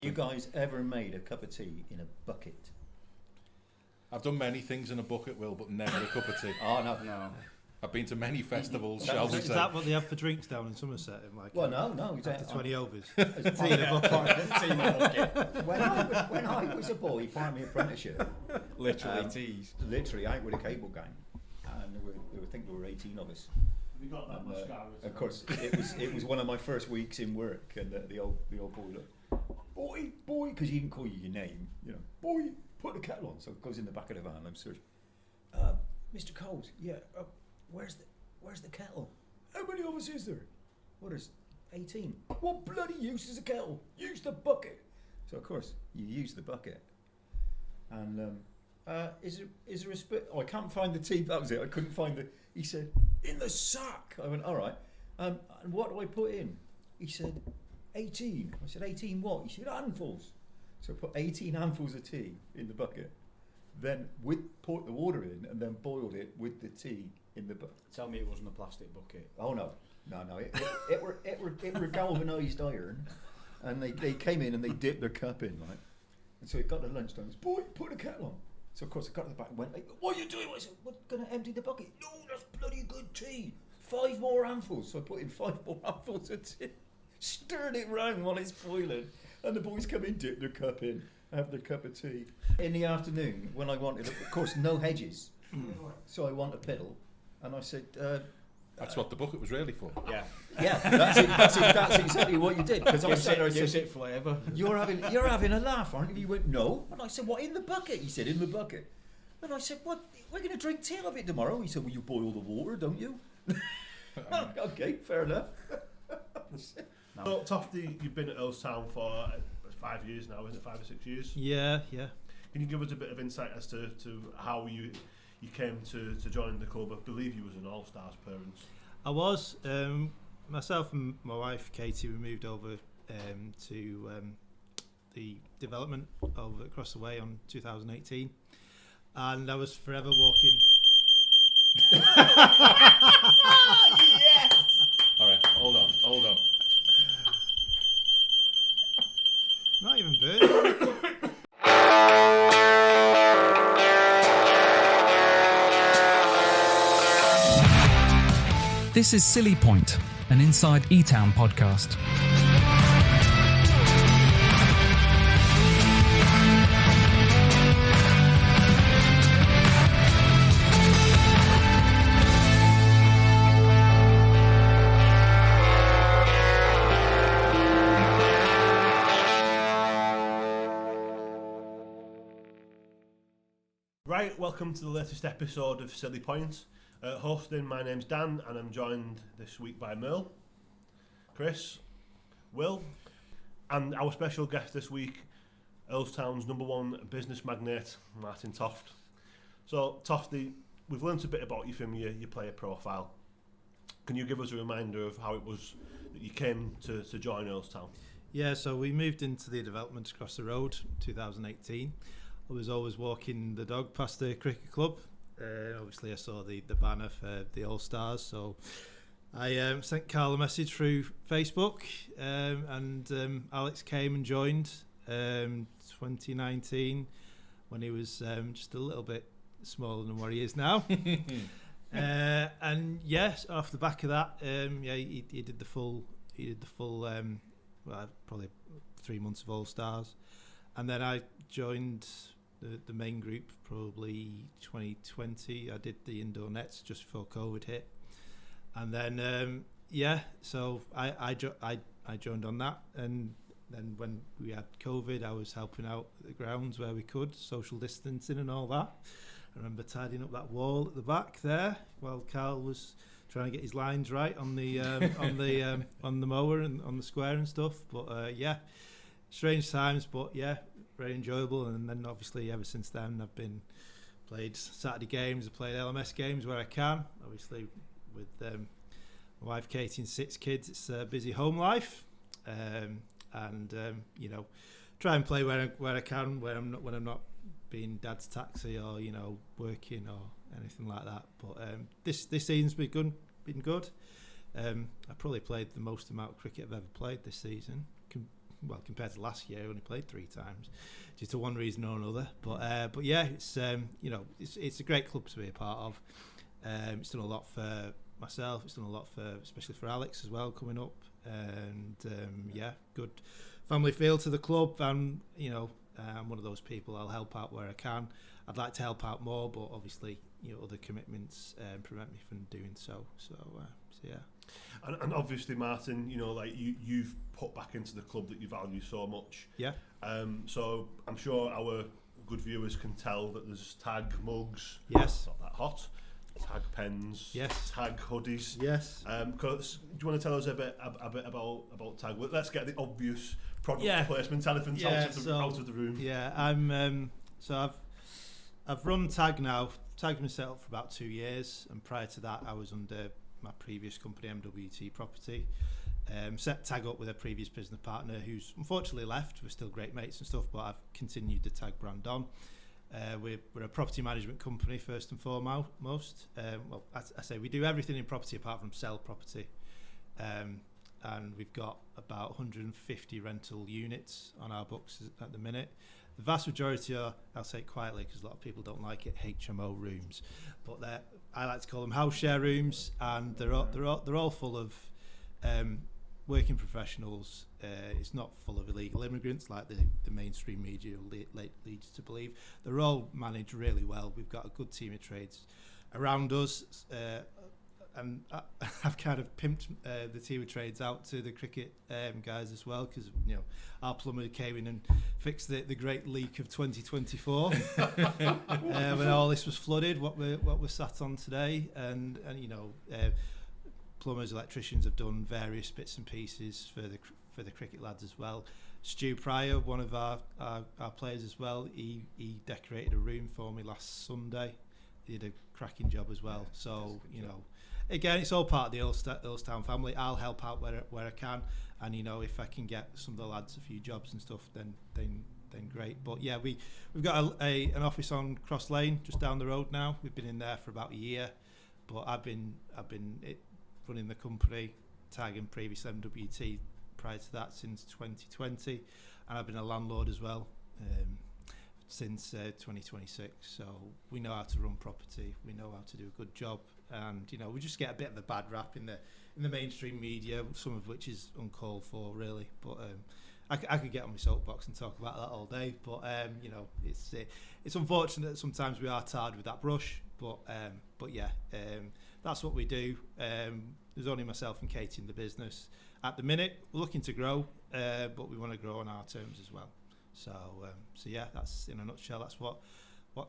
You guys ever made a cup of tea in a bucket? I've done many things in a bucket, Will, but never a cup of tea. Oh, no. I've been to many festivals, shall we say. Is that what they have for drinks down in Somerset? Well, no. After 20 overs. Tea in a bucket. When I was a boy, part of my apprenticeship, literally out with a cable gang, and I think there were 18 of us. Have you got that mascara? Of course, it was one of my first weeks in work, and the old boy looked, boy, because he didn't call you your name, boy, put the kettle on. So it goes in the back of the van. I'm searching. Mr. Coles, where's the kettle? How many of us is there? Well, there's 18. What bloody use is a kettle? Use the bucket. So of course you use the bucket. And is there a spit? Oh, I can't find the tea. That was it. I couldn't find the. He said, in the sack. I went, all right. And what do I put in? He said, 18. I said, 18 what? He said, handfuls. So I put 18 handfuls of tea in the bucket. Then poured the water in and then boiled it with the tea in the bucket. Tell me it wasn't a plastic bucket. Oh no. It were galvanised iron, and they came in and they dipped their cup in, right? And so it got to lunchtime. Boy, put the kettle on. So of course I got to the back and went, what are you doing? I said, we're gonna empty the bucket. No, that's bloody good tea. 5 more handfuls. So I put in 5 more handfuls of tea, stirred it round while it's boiling, and the boys come in, dip their cup in, have their cup of tea. In the afternoon, when I wanted, of course, no hedges, so I want a piddle, and I said, that's what the bucket was really for. Yeah, that's exactly what you did. Because I said, it flavour. You're having a laugh, aren't you? He went, no. And I said, what, in the bucket? He said, in the bucket. And I said, what? We're going to drink tea out of it tomorrow. He said, well, you boil the water, don't you? Okay, fair enough. So, Tofty, you've been at Earlestown for 5 years now, isn't it? 5 or 6 years? Yeah. Can you give us a bit of insight as to how you came to join the club? I believe you was an All-Stars parent. I was. Myself and my wife, Katie, we moved over to the development over across the way on 2018. And I was forever walking... Yes! All right, hold on. Not even burning. This is Silly Point, an Inside Etown podcast. Right, welcome to the latest episode of Silly Point. Hosting, my name's Dan, and I'm joined this week by Merle, Chris, Will, and our special guest this week, Earlestown's #1 business magnate, Martyn Toft. So, Tofty, we've learnt a bit about you from your player profile. Can you give us a reminder of how it was that you came to join Earlestown? Yeah, so we moved into the development across the road 2018. I was always walking the dog past the cricket club. Obviously I saw the banner for the All-Stars, so I sent Carl a message through Facebook, and Alex came and joined 2019 when he was just a little bit smaller than what he is now. And yes, off the back of that, he did the full probably 3 months of All-Stars, and then I joined the main group probably 2020. I did the indoor nets just before COVID hit, and then so I joined on that, and then when we had COVID, I was helping out at the grounds where we could, social distancing and all that. I remember tidying up that wall at the back there while Carl was trying to get his lines right on the on the mower and on the square and stuff. But strange times, but very enjoyable. And then obviously ever since then I've played Saturday games, I've played LMS games where I can. Obviously with my wife Katie and 6 kids, it's a busy home life, and try and play where I can, when I'm not being dad's taxi or working or anything like that. But this season's been good. I probably played the most amount of cricket I've ever played this season. well, compared to last year, I only played 3 times, due to one reason or another. But yeah, it's it's a great club to be a part of. It's done a lot for myself. It's done a lot for, especially for Alex as well, coming up. And yeah, good family feel to the club. And I'm one of those people. I'll help out where I can. I'd like to help out more, but obviously, other commitments prevent me from doing so. So yeah. And obviously, Martyn, you've put back into the club that you value so much. Yeah. So I'm sure our good viewers can tell that there's tag mugs. Yes. Not that hot. Tag pens. Yes. Tag hoodies. Yes. Do you want to tell us a bit about tag? Well, let's get the obvious product placement elephants out of the room. Yeah, I've run tag now. Tag's been set up for about 2 years, and prior to that, I was under my previous company, MWT Property. Set tag up with a previous business partner who's unfortunately left. We're still great mates and stuff, but I've continued the tag brand on. We're a property management company first and foremost. Well, I say we do everything in property apart from sell property. And we've got about 150 rental units on our books at the minute. The vast majority are, I'll say it quietly because a lot of people don't like it, HMO rooms, but I like to call them house share rooms, and they're all full of working professionals. It's not full of illegal immigrants like the mainstream media leads you to believe. They're all managed really well. We've got a good team of trades around us. And I've kind of pimped the team of trades out to the cricket guys as well, because our plumber came in and fixed the great leak of 2024 when all this was flooded. What we're sat on today, and plumbers, electricians have done various bits and pieces for the cricket lads as well. Stu Pryor, one of our players as well, he decorated a room for me last Sunday. He did a cracking job as well. So again, it's all part of the Earlestown family. I'll help out where I can, and if I can get some of the lads a few jobs and stuff, then great. But yeah, we've got an office on Cross Lane just down the road now. We've been in there for about a year, but I've been running the company, Tag, and previous MWT prior to that since 2020, and I've been a landlord as well since 2026. So we know how to run property, we know how to do a good job, and we just get a bit of a bad rap in the mainstream media, some of which is uncalled for really. But I could get on my soapbox and talk about that all day. But it's unfortunate that sometimes we are tarred with that brush. But yeah, that's what we do. There's only myself and Katie in the business at the minute. We're looking to grow, but we want to grow on our terms as well. So yeah, that's in a nutshell. That's what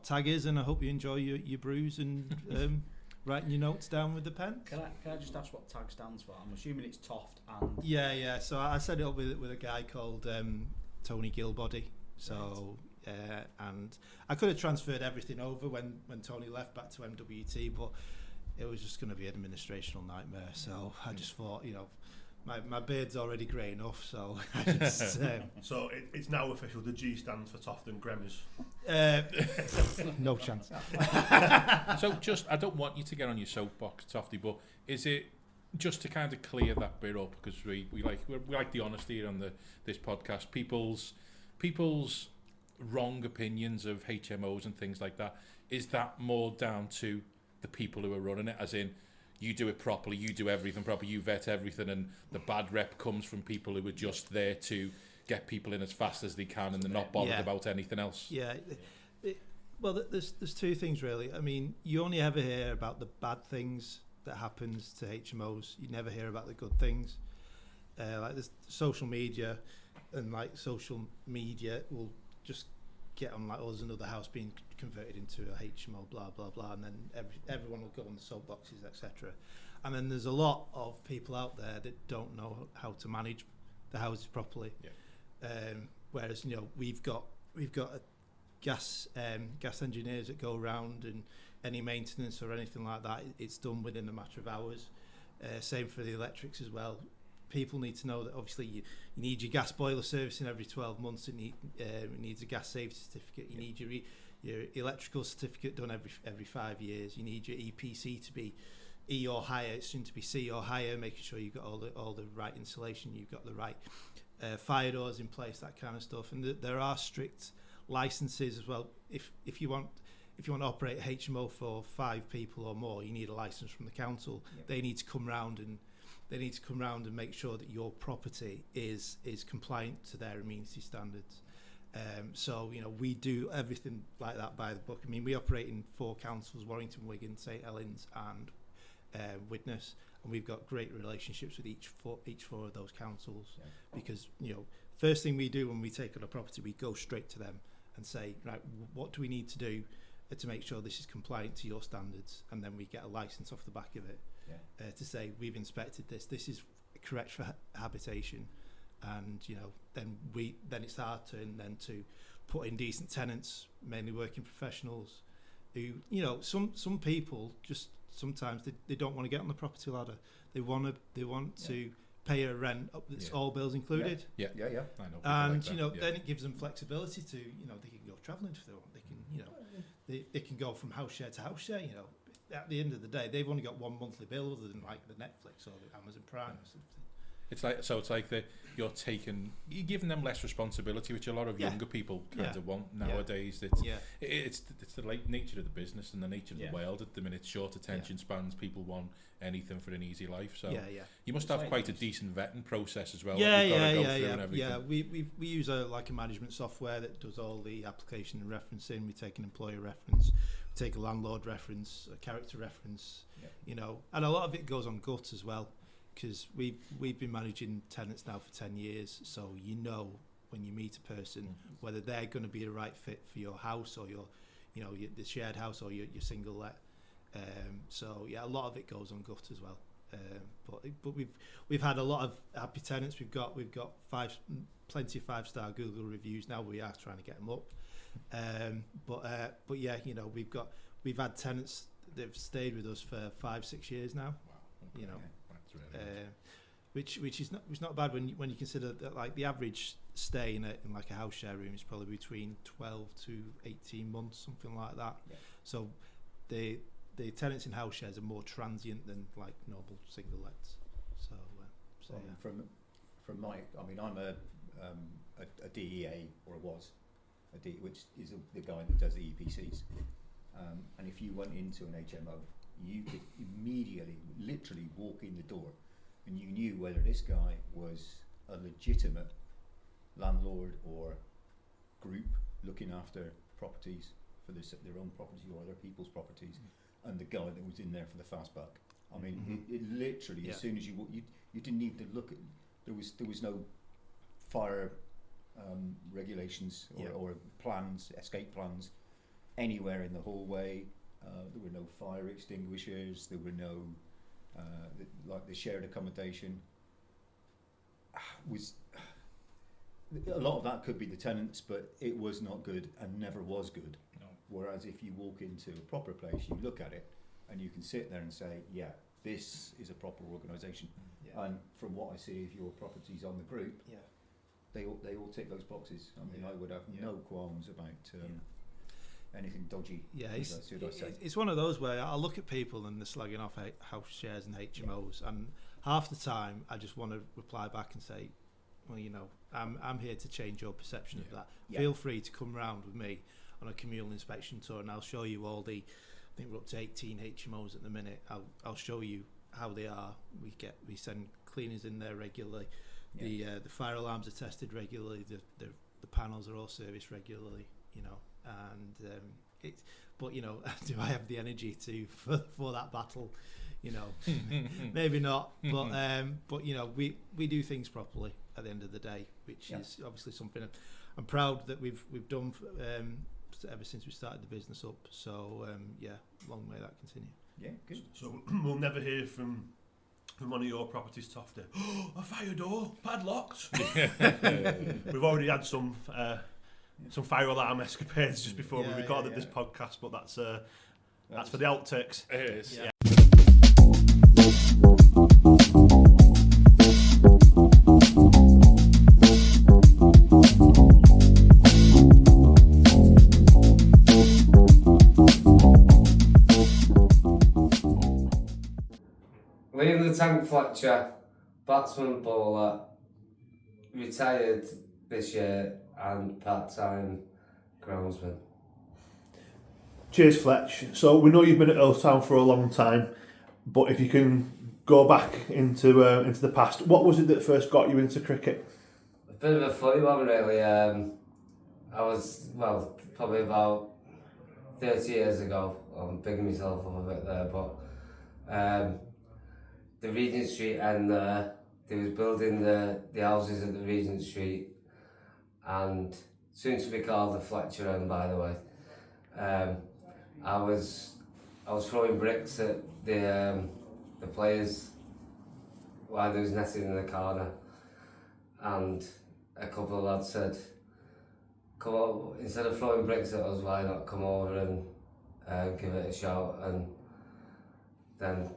Tag is, and I hope you enjoy your brews and writing your notes down with the pen. Can I just ask what Tag stands for? I'm assuming it's Toft and... Yeah. So I set it up with a guy called Tony Gilbody. So and I could have transferred everything over when Tony left back to MWT, but it was just going to be an administrational nightmare. So I just thought, my beard's already grey enough, so I just... So it's now official, the G stands for Toft and Gremmers. No chance. So I don't want you to get on your soapbox, Tofty, but is it just to kind of clear that bit up, because we like the honesty on this podcast, people's wrong opinions of HMOs and things like that, is that more down to the people who are running it, as in you do it properly, you do everything properly, you vet everything, and the bad rep comes from people who are just there to get people in as fast as they can, and they're not bothered about anything else? Yeah. Well, there's two things really. I mean, you only ever hear about the bad things that happens to HMOs. You never hear about the good things. Like this social media, and like social media will just get on like, there's another house being converted into a HMO, blah blah blah, and then everyone will go on the soapboxes, etc. And then there's a lot of people out there that don't know how to manage the houses properly. Yeah. Whereas we've got a gas engineers that go around, and any maintenance or anything like that, it's done within a matter of hours. Same for the electrics as well. People need to know that obviously you need your gas boiler servicing every 12 months. It needs a gas safety certificate. You need your electrical certificate done every 5 years. You need your EPC to be E or higher. It's soon to be C or higher, making sure you've got all the right insulation, you've got the right fire doors in place, that kind of stuff. And there are strict licenses as well. If you want to operate a HMO for 5 people or more, you need a license from the council. They need to come round and make sure that your property is compliant to their amenity standards. So we do everything like that by the book. I mean, we operate in 4 councils: Warrington, Wigan, St Helens, and Widnes, and we've got great relationships with each four of those councils. Because first thing we do when we take on a property, we go straight to them and say, right, what do we need to do to make sure this is compliant to your standards? And then we get a license off the back of it to say we've inspected this is correct for habitation. And then it's our turn then to put in decent tenants, mainly working professionals, who some people just sometimes they don't want to get on the property ladder. They want to pay a rent up that's all bills included. Yeah. I know. And like that. then it gives them flexibility to they can go travelling if they want. They can they can go from house share to house share. At the end of the day, they've only got one monthly bill other than like the Netflix or the Amazon Prime or something. It's like you're giving them less responsibility, which a lot of younger people kind of want nowadays. It's the nature of the business and the nature of the world at the minute. Short attention spans, people want anything for an easy life. So you must have quite a decent vetting process as well. Yeah. We use a management software that does all the application and referencing. We take an employer reference, we take a landlord reference, a character reference, and a lot of it goes on gut as well. Because we've been managing tenants now for 10 years, so when you meet a person whether they're going to be the right fit for your house or your the shared house or your single let. A lot of it goes on gut as well. But we've had a lot of happy tenants. We've got plenty of 5-star Google reviews now. We are trying to get them up. We've had tenants that have stayed with us for 5-6 years now. Wow. Okay. Which is not bad when you consider that like the average stay in like a house share room is probably between 12 to 18 months, something like that. So the tenants in house shares are more transient than like normal single lets. From my, I mean, I'm a DEA, or I was a DEA, which is the guy that does the EPCs. And if you went into an HMO, you could immediately, literally walk in the door and you knew whether this guy was a legitimate landlord or group looking after properties for their own property or other people's properties, and the guy that was in there for the fast buck. I mean, it literally, as soon as you didn't need to look at, there was no fire regulations or plans, escape plans anywhere in the hallway. There were no fire extinguishers. There were no the shared accommodation. Was a lot of that could be the tenants, but it was not good and never was good. No. Whereas if you walk into a proper place, you look at it and you can sit there and say, yeah, this is a proper organisation. And from what I see of your properties on the group, they all tick those boxes. I mean, I would have no qualms about anything dodgy. It's one of those where I look at people and they're slagging off house shares and HMOs, and half the time I just want to reply back and say, well, I'm here to change your perception of that. Feel free to come round with me on a communal inspection tour, and I'll show you all I think we're up to 18 HMOs at the minute. I'll show you how they are. We send cleaners in there regularly. The fire alarms are tested regularly. The panels are all serviced regularly. But do I have the energy for that battle? Maybe not. But we do things properly at the end of the day, which is obviously something I'm proud that we've done ever since we started the business up. So long may that continue. Yeah, good. So we'll never hear from one of your properties, Tofty. A fire door padlocked. We've already had some fire alarm escapades just before we recorded this podcast, but that's for the outtakes. It is. Yeah. Leading the tank Fletcher, batsman bowler, retired this year and part-time groundsman. Cheers, Fletch. So we know you've been at Earlestown for a long time, but if you can go back into the past, what was it that first got you into cricket? A bit of a funny one, really. I was, probably about 30 years ago. I'm bigging myself up a bit there, but the Regent Street end there, they was building the houses at the Regent Street, and soon to be called the Fletcher end, by the way. I was throwing bricks at the players while they was netting in the corner, and a couple of lads said, "Come on, instead of throwing bricks at us, why not come over and give it a shout?" And then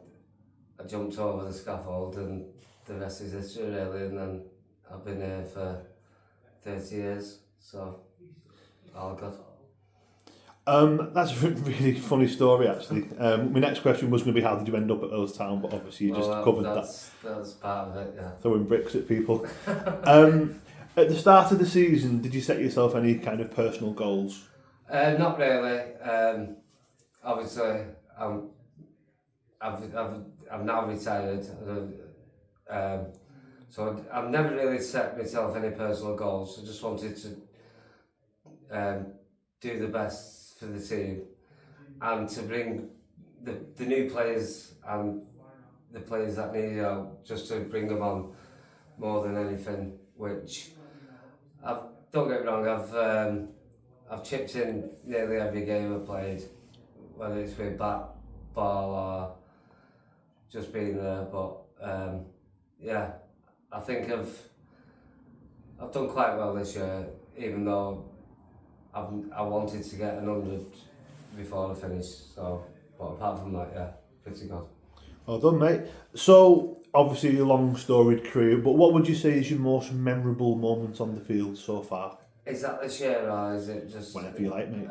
I jumped over the scaffold, and the rest is history, really. And then I've been here for 30 years, so all good. That's a really funny story, actually. My next question was going to be, how did you end up at Earlestown? But obviously you just covered that. That's part of it, yeah. Throwing bricks at people. At the start of the season, did you set yourself any kind of personal goals? Not really. Obviously, I've now retired, so I've never really set myself any personal goals. I just wanted to do the best for the team and to bring the new players and the players that need help, just to bring them on more than anything. Which don't get me wrong, I've chipped in nearly every game I've played, whether it's with bat, ball, or just being there. But yeah, I think I've done quite well this year, even though I wanted to get 100 before I finished. So, but apart from that, yeah, pretty good. Well done, mate. So, obviously a long storied career, but what would you say is your most memorable moment on the field so far? Is that this year, or is it just... Whenever you like, mate.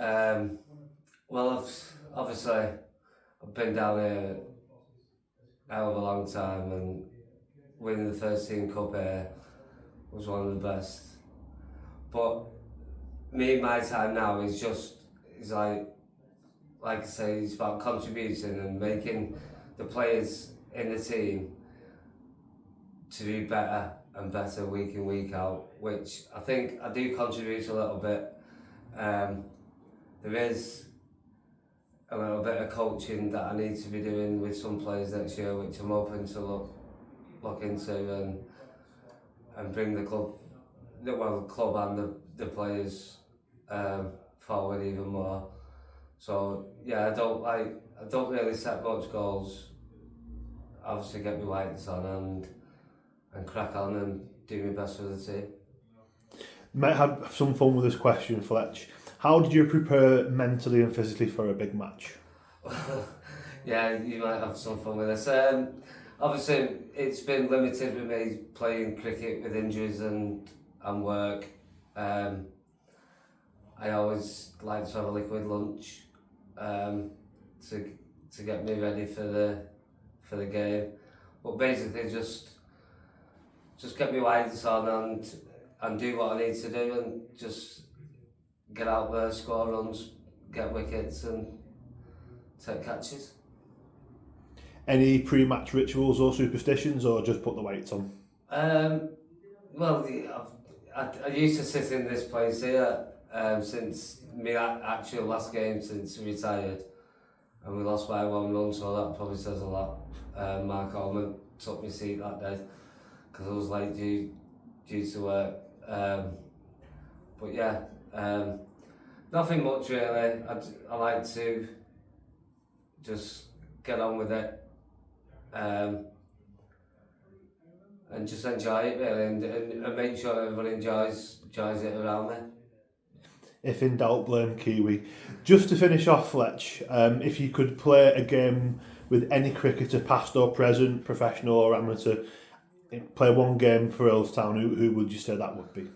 Well, obviously, I've been down here a hell of a long time, and winning the first team cup here was one of the best. But my time now is like I say, it's about contributing and making the players in the team to do better and better week in, week out, which I think I do contribute a little bit. There is a little bit of coaching that I need to be doing with some players next year, which I'm hoping to look into and bring the club and the players forward even more. So yeah, I don't really set much goals. Obviously get my whites on and crack on and do my best for the team. You might have some fun with this question, Fletch. How did you prepare mentally and physically for a big match? Yeah, you might have some fun with this. Obviously, it's been limited with me playing cricket with injuries and work. I always like to have a liquid lunch to get me ready for the game. But basically, just get me whites on and do what I need to do, and just get out there, score runs, get wickets, and take catches. Any pre-match rituals or superstitions, or just put the weights on? Well, I used to sit in this place here since my actual last game since I retired, and we lost by 1 run, so that probably says a lot. Mark Allman took my seat that day because I was late due to work. But yeah, nothing much really. I like to just get on with it and just enjoy it really, and make sure everyone enjoys it around me. If in doubt, blame Kiwi. Just to finish off, Fletch, if you could play a game with any cricketer, past or present, professional or amateur, play one game for Earlestown, who would you say that would be?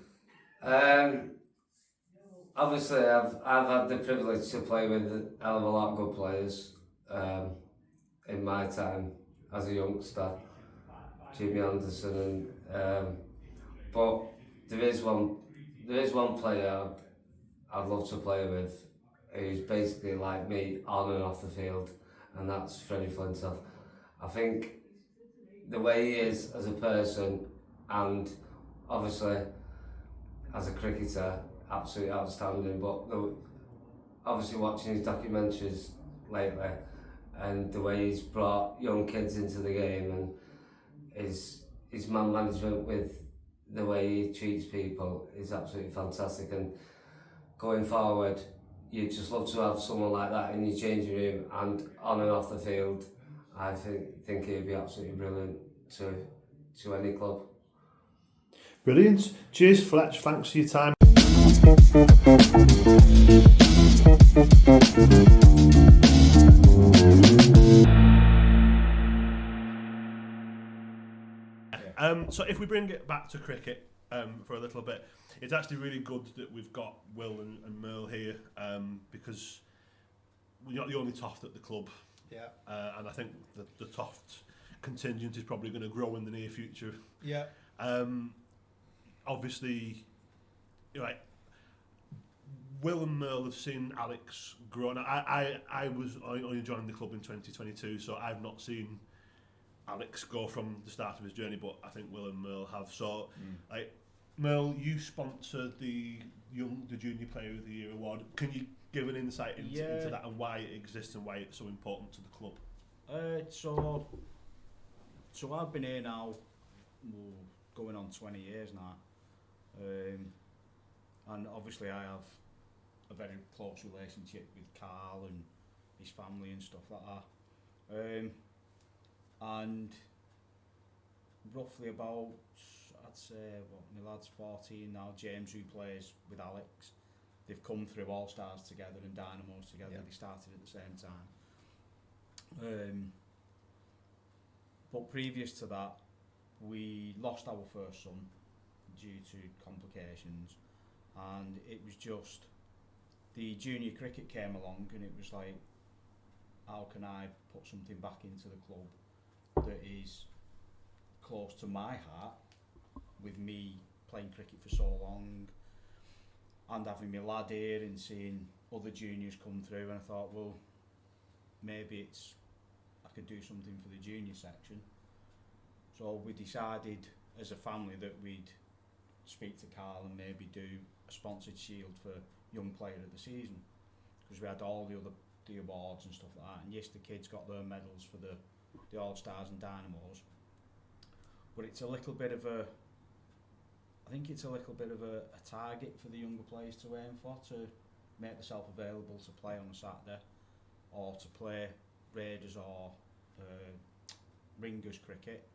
Obviously, I've had the privilege to play with a hell of a lot of good players in my time as a youngster, Jimmy Anderson, but there is one player I'd love to play with who's basically like me on and off the field, and that's Freddie Flintoff. I think the way he is as a person and obviously as a cricketer, absolutely outstanding, but obviously watching his documentaries lately and the way he's brought young kids into the game and his man management with the way he treats people is absolutely fantastic, and going forward you'd just love to have someone like that in your changing room and on and off the field. I think it'd be absolutely brilliant to any club. Brilliant. Cheers, Fletch. Thanks for your time. So if we bring it back to cricket for a little bit, it's actually really good that we've got Will and Merle here because we're not the only Toft at the club. Yeah. And I think the Toft contingent is probably going to grow in the near future. Yeah. Obviously, like Will and Merle have seen Alex grow. And I only joined the club in 2022, so I've not seen Alex go from the start of his journey, but I think Will and Merle have. So, like Merle, you sponsor the Junior Player of the Year award. Can you give an insight into that and why it exists and why it's so important to the club? So I've been here now, going on 20 years now, and obviously I have a very close relationship with Carl and his family and stuff like that. And roughly about, I'd say, my lad's 14 now, James, who plays with Alex, they've come through All Stars together and Dynamos together. Yeah. They started at the same time. But previous to that, we lost our first son due to complications, and it was just the junior cricket came along, and it was like, how can I put something back into the club that is close to my heart, with me playing cricket for so long and having my lad here and seeing other juniors come through, and I thought, well, maybe I could do something for the junior section. So we decided as a family that we'd speak to Carl and maybe do a sponsored shield for Young Player of the Season, because we had all the awards and stuff like that, and yes, the kids got their medals for the All Stars and Dynamos, but it's a little bit of a target for the younger players to aim for, to make themselves available to play on a Saturday or to play Raiders or Ringers cricket,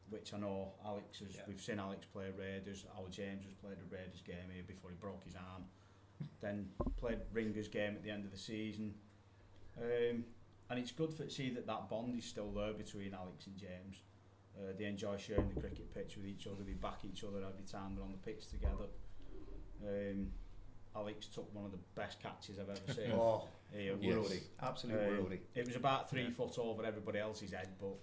which I know Alex has. Yeah. We've seen Alex play Raiders. Our James has played a Raiders game here before he broke his arm, then played Ringers game at the end of the season, and it's good to see that bond is still there between Alex and James. They enjoy sharing the cricket pitch with each other. They back each other every time they're on the pitch together. Alex took one of the best catches I've ever seen. Worldy, absolute worldy. It was about 3 foot over everybody else's head, but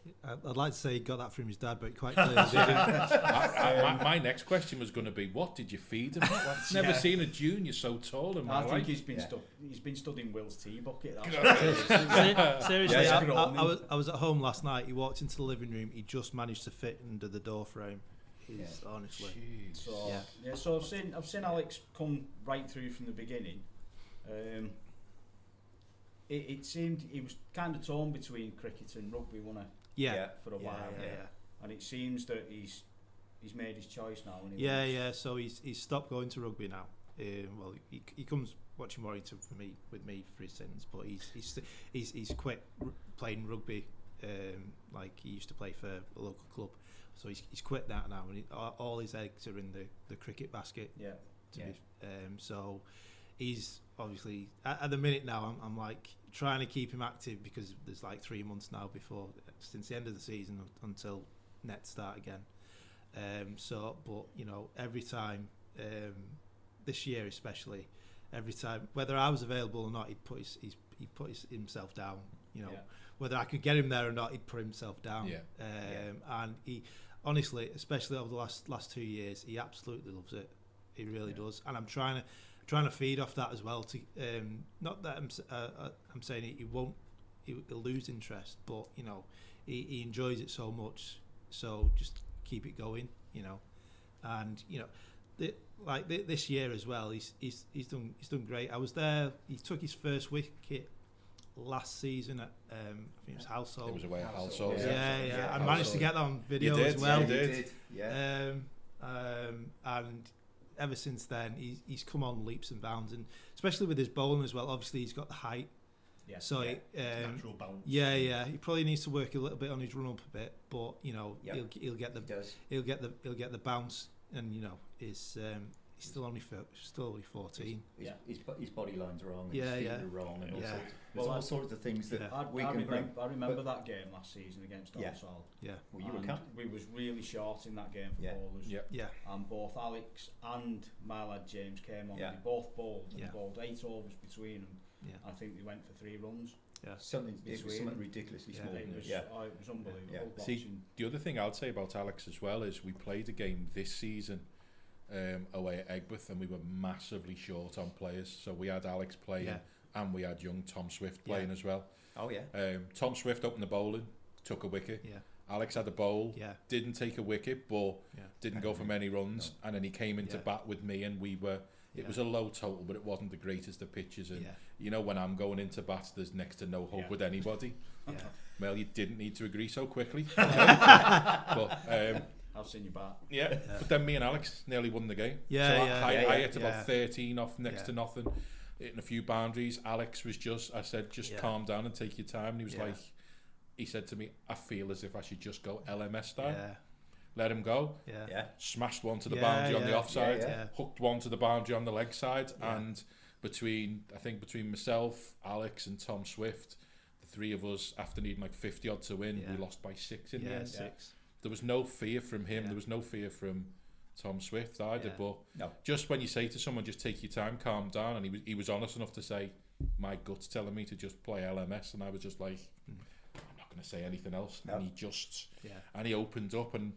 I'd like to say he got that from his dad, but quite clearly didn't. My next question was going to be, what did you feed him? I've never seen a junior so tall in my life. I think he's been stood in Will's tea bucket. Seriously, I was at home last night. He walked into the living room. He just managed to fit under the door frame. Honestly. So I've seen Alex come right through from the beginning. It seemed he was kind of torn between cricket and rugby, wasn't he? For a while. And it seems that he's made his choice now. So he's stopped going to rugby now. Well, he comes watching Warrington with me for his sins, but he's quit playing rugby. Like he used to play for a local club. So he's quit that now, and all his eggs are in the cricket basket. So he's obviously at the minute now. I'm like trying to keep him active, because there's like 3 months now since the end of the season until nets start again. But you know, every time this year especially, every time whether I was available or not, he put himself down. You know, whether I could get him there or not, he'd put himself down. And honestly, especially over the last 2 years, he absolutely loves it. He really does, and I'm trying to feed off that as well. To not that I'm saying he'll lose interest, but you know, he enjoys it so much. So just keep it going, you know, and you know, this year as well, he's done great. I was there. He took his first wicket last season at I think it was Household. It was away at Household. Yeah. I managed to get that on video you did, as well. You did. Yeah. And ever since then, he's come on leaps and bounds, and especially with his bowling as well. Obviously, he's got the height. Yeah. So natural bounce. Yeah. He probably needs to work a little bit on his run up a bit, but you know, he'll get the bounce, and you know, he's still only 14. His body line's wrong. Yeah, his feet yeah. are wrong. And Yeah. there's all sorts of things that we can bring. I remember that game last season against Yeah. Earlestown. Yeah. Well, you were captain. We was really short in that game for Yeah. bowlers. Yeah. And both Alex and my lad James came on. Yeah. They both bowled and Yeah. bowled 8 overs between them. Yeah. I think they went for 3 runs. Yeah. Something Between- ridiculously Yeah. small. It was, Yeah. it was unbelievable. Yeah. See, watching. the other thing I'd say about Alex as well is we played a game this season away at Egberth, and we were massively short on players. So we had Alex playing, and we had young Tom Swift playing as well. Oh yeah. Tom Swift opened the bowling, took a wicket. Yeah. Alex had a bowl, Yeah. didn't take a wicket, but Yeah. didn't go for many runs, and then he came into bat with me, and we were. It was a low total, but it wasn't the greatest of pitches. And you know, when I'm going into bat, there's next to no hope with anybody. Yeah. Well, you didn't need to agree so quickly. But I've seen you bat. yeah, but then me and Alex nearly won the game. Yeah, so yeah, I hit about yeah. 13 off next to nothing, hitting a few boundaries. Alex was I said, calm down and take your time. And he was like, he said to me, I feel as if I should just go LMS style. Yeah. Let him go. Yeah. Smashed one to the boundary on the offside, yeah. hooked one to the boundary on the leg side, and between myself, Alex and Tom Swift, the 3 of us, after needing like 50 odd to win, we lost by 6 in the end. 6. There was no fear from him. There was no fear from Tom Swift either. But No. just when you say to someone, just take your time, calm down, and he was honest enough to say, my gut's telling me to just play LMS, and I was just like, I'm not going to say anything else. No. And he just, and he opened up, and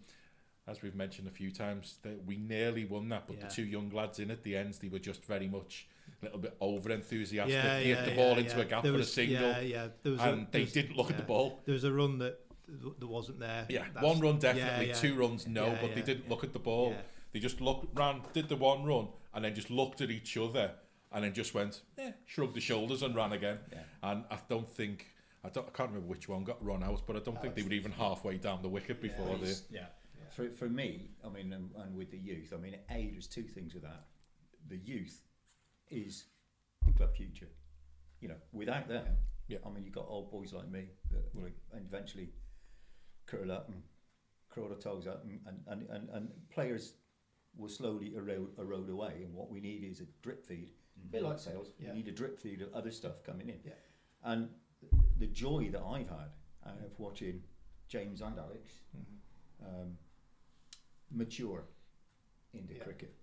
as we've mentioned a few times, that we nearly won that, but the 2 young lads in at the end, they were just very much a little bit over enthusiastic. He hit the ball into a gap for a single, they didn't look at the ball. There was a run that wasn't there. Yeah, one run definitely, 2 runs no, but they didn't look at the ball. Yeah. They just did the one run, and then just looked at each other, and then just went, shrugged the shoulders and ran again. Yeah. And I can't remember which one got run out, but I don't think they were even halfway down the wicket before they. Yeah. For me, I mean, and with the youth, I mean, there's 2 things with that. The youth is the club future. You know, without them, I mean, you've got old boys like me that will eventually curl up and crawl their toes up, and players will slowly erode away. And what we need is a drip feed. A bit like sales, we need a drip feed of other stuff coming in. Yeah. And the joy that I've had out of watching James and Alex mature into cricket,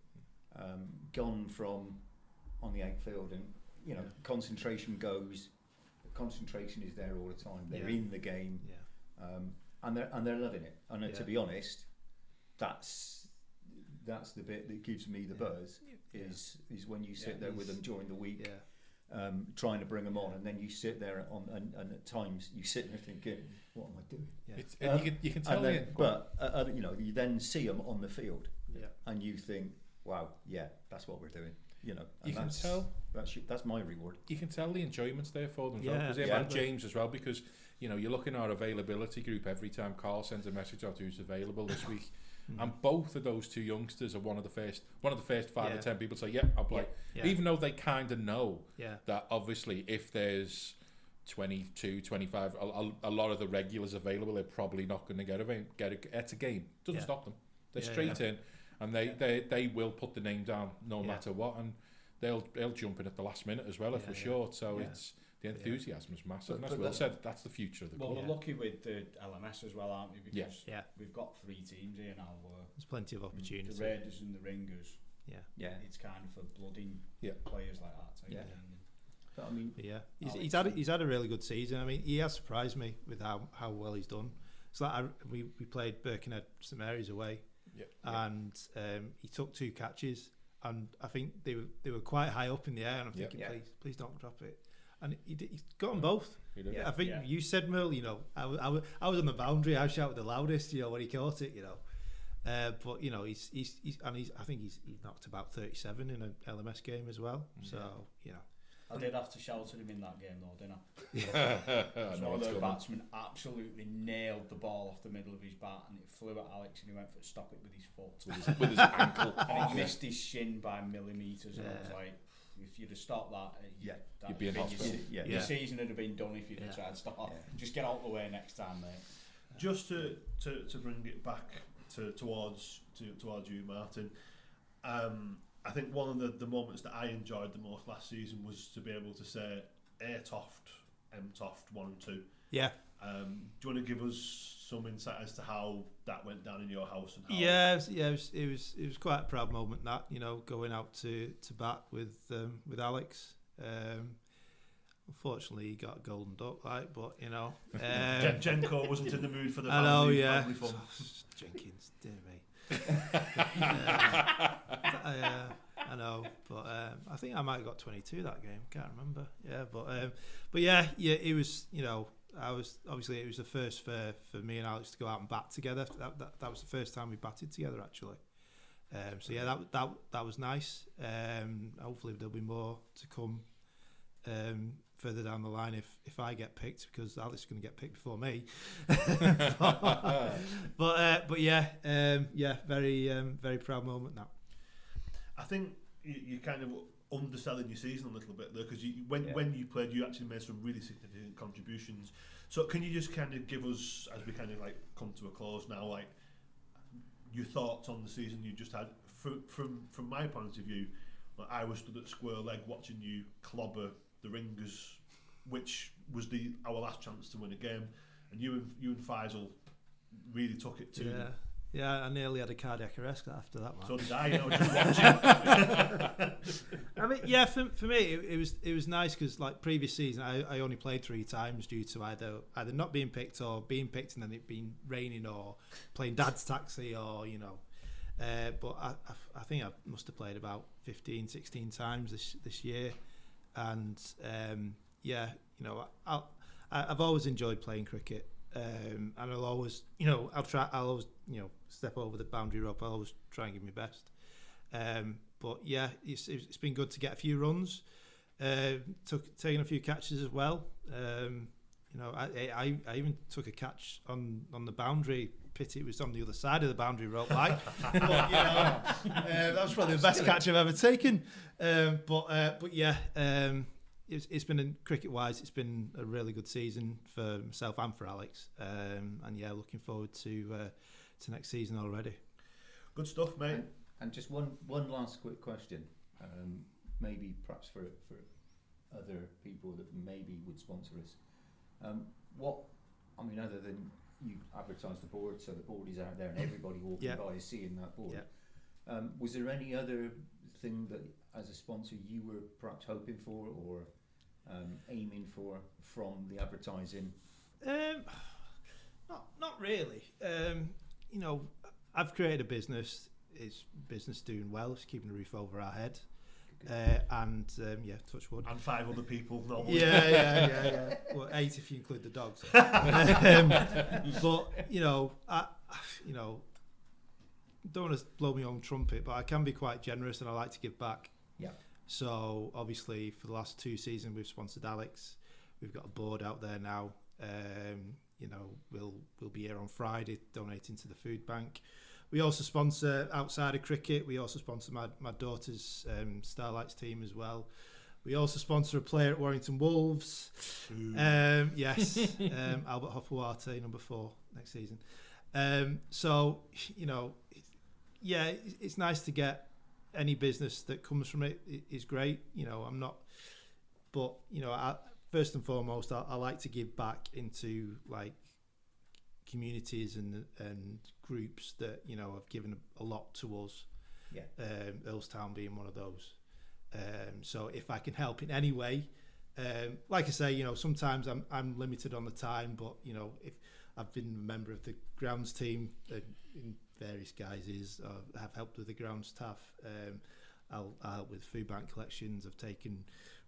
gone from on the outfield, and you know, concentration is there all the time. They're in the game, and they're loving it. And to be honest, that's the bit that gives me the buzz. Is when you sit there with them during the week, trying to bring them on, and then you sit there and at times you sit there thinking, what am I doing? You can tell. You know, you then see them on the field, and you think, wow, that's what we're doing. You know, and you can tell. That's my reward. You can tell the enjoyment's there for them. And James as well, because you know, you look in our availability group every time Carl sends a message out who's available this week. And both of those 2 youngsters are one of the first 5 or 10 people to say, I'll play. Even though they kind of know that obviously if there's 22, 25, a lot of the regulars available, they're probably not going to get a game. Doesn't stop them. They're straight in, and they will put the name down no matter what, and they'll jump in at the last minute as well if we're short. So it's the enthusiasm is massive, and as Will said, that's the future of the club. Well, we're lucky with the LMS as well, aren't we? Because we've got 3 teams here now. There's plenty of opportunity. The Raiders and the Ringers. Yeah. It's kind of for blooding players like that. But I mean, he's had a really good season. I mean, he has surprised me with how well he's done. So we played Birkenhead St Mary's away, and he took 2 catches, and I think they were quite high up in the air, and I'm thinking, please don't drop it. And he got them both. I think you said, Merle, you know, I was on the boundary. I shouted the loudest, you know, when he caught it, you know. But you know, I think he's knocked about 37 in an LMS game as well. So you know, I did have to shout at him in that game though, didn't I? One of those batsmen absolutely nailed the ball off the middle of his bat, and it flew at Alex, and he went for to stop it with his foot, with his ankle, and he missed his shin by millimetres, and I was like, if you'd have stopped that, you'd be in hospital. Your season would have been done if you'd have tried to stop. Just get out of the way next time, mate. Just to bring it back towards you, Martyn. I think one of the moments that I enjoyed the most last season was to be able to say A Toft, M Toft, 1 and 2. Yeah. Do you want to give us some insight as to how that went down in your house? And how it was quite a proud moment, that, you know, going out to bat with Alex. Unfortunately, he got a golden duck, like, but you know, Jenko wasn't in the mood for the family fun. Jenkins, dear me. I know, but I think I might have got 22 that game. Can't remember. Yeah, but it was. You know, it was the first for me and Alex to go out and bat together. That was the first time we batted together, actually. So yeah, that was nice. Hopefully there'll be more to come further down the line if I get picked, because Alex is going to get picked before me. but yeah, very proud moment now. I think you kind of underselling your season a little bit there, because when you played, you actually made some really significant contributions. So can you just kind of give us, as we kind of like come to a close now, like your thoughts on the season you just had? From my point of view, like, I was stood at square leg watching you clobber the Ringers, which was our last chance to win a game, and you and Faisal really took it to them. Yeah, I nearly had a cardiac arrest after that match. So did I. I was just watching. I mean, yeah, for me it was nice, because like previous season I only played 3 times due to either not being picked or being picked and then it being raining or playing dad's taxi, or you know. But I think I must have played about 15, 16 times this year, and you know, I've always enjoyed playing cricket, and I'll always, you know, I'll always, you know, step over the boundary rope. I'll always try and give my best. But yeah, it's been good to get a few runs, taking a few catches as well. You know, I even took a catch on the boundary. Pity it was on the other side of the boundary rope, like. But you know, that was probably the best catch I've ever taken. But yeah, it's been, cricket wise, it's been a really good season for myself and for Alex. And yeah, looking forward to next season already. Good stuff, mate. And just one last quick question, maybe perhaps for other people that maybe would sponsor us. Other than you advertise the board, so the board is out there and everybody walking by is seeing that board. Yeah. Was there any other thing that, as a sponsor, you were perhaps hoping for or aiming for from the advertising? Not really. You know, I've created a business. It's business doing well. It's keeping a roof over our head. And touch wood. And 5 other people. Yeah. Well, 8 if you include the dogs. But you know, I don't want to blow my own trumpet, but I can be quite generous, and I like to give back. Yeah. So obviously, for the last 2 seasons, we've sponsored Alex. We've got a board out there now. You know, we'll be here on Friday donating to the food bank. We also sponsor, outside of cricket, we also sponsor my daughter's Starlights team as well. We also sponsor a player at Warrington Wolves. Yes, Albert Hopewarte, number 4 next season. So, you know, it's nice to get any business that comes from it is great. You know, I'm not, but, you know, first and foremost, I like to give back into, like, communities and groups that, you know, have given a lot to us. Yeah. Earlestown being one of those. So if I can help in any way, like I say, you know, sometimes I'm limited on the time, but you know, if I've been a member of the grounds team in various guises. I've helped with the ground staff. I'll help with food bank collections.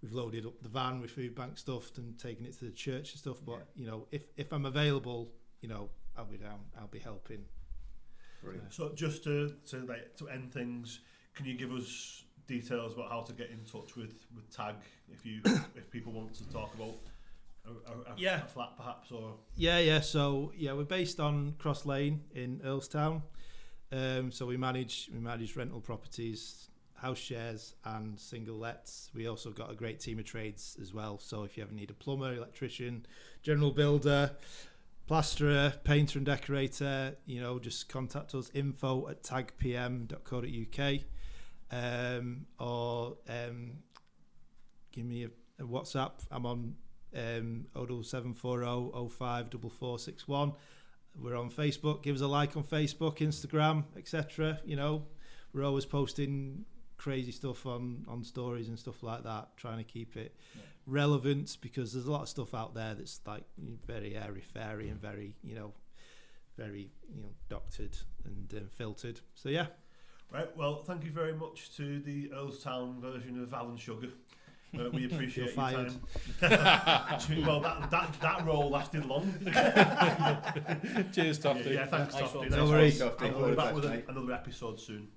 We've loaded up the van with food bank stuff and taken it to the church and stuff. But you know, if I'm available, you know, I'll be down. I'll be helping. Brilliant. So just to end things, can you give us details about how to get in touch with Tag if people want to talk about a flat perhaps, or so we're based on Cross Lane in Earlestown. So we manage rental properties, house shares and single lets. We also got a great team of trades as well, so if you ever need a plumber, electrician, general builder, plasterer, painter and decorator, you know, just contact us, info@tagpm.co.uk, or give me a WhatsApp. I'm on 07740 05 4461. We're on Facebook. Give us a like on Facebook, Instagram, etc. You know, we're always posting crazy stuff on stories and stuff like that, trying to keep it relevant, because there's a lot of stuff out there that's like very airy-fairy and very doctored and filtered. So yeah. Right, well, thank you very much to the Earlestown version of Alan Sugar. We appreciate your time. Well, that role lasted long. Cheers, Tofty. Yeah, thanks, Nice Tofty. one. Nice No one. worries. I'll be back with another episode soon.